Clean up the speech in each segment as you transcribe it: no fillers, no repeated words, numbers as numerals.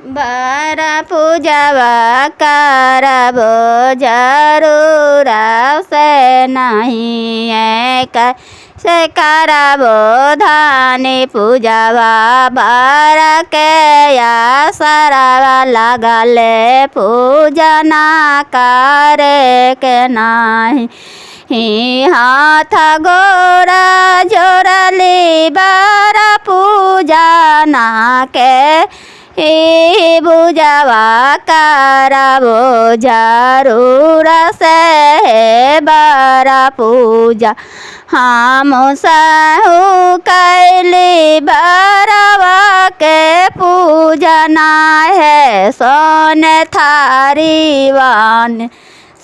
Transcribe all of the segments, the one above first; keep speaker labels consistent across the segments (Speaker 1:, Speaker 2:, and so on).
Speaker 1: बारा पूजावा करबो जरूर से नहीं है कैसे करबो धानी पूजावा बारा के या सरवा लगले पूजना करे के नहीं हाथ गोरा जोड़ली बारा पूजा ना के पूजावा करबो जरूर से बारा पूजा हम सहु कैली बारवा के पूजा ना है सोन थारी वान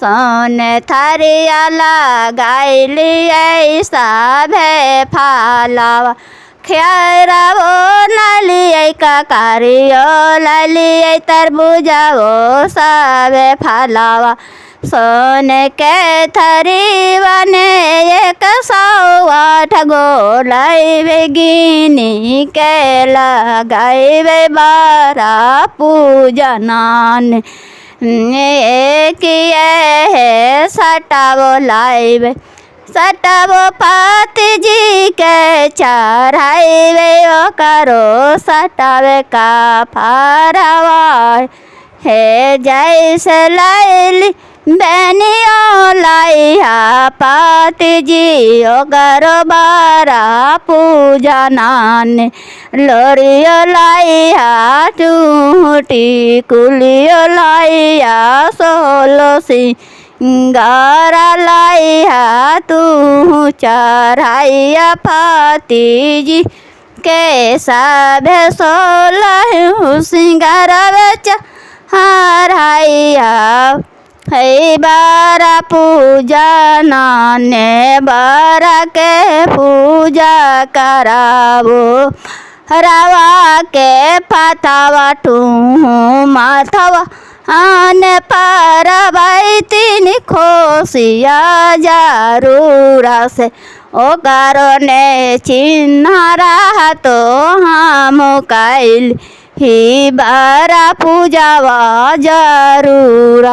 Speaker 1: सोन थारिया लगाइली ऐसा भे फालावा खेरावो लालिए काकारियो लालिए तरबूजा वो सावे फालावा सोन के थरी बने 108 गो लाइवे गिनी के लगाइवे बारा पूजनान एक है सटावो लाइवे सटावो पाती जी के चढ़ाइवे ओ करो सटावे का फारवा हे जैसे लाइली बेनियो लाइया पाती जी ओ करो बारा पूजा नान लोरियो लाइया टूटी कुलियो लाइया सोलोसी गारा लाइया तू चढ़ाइया फाती जी के सब सोलह सिंगार बेच हराइया है बारा पूजा नाने बारा के पूजा करावो रवा के पतावा टू माथवा आन पर भाई तीन खोसिया जरूर से ओ करने चिन्ह रहा तो हम कैल ही बारा पूजावा जरूर।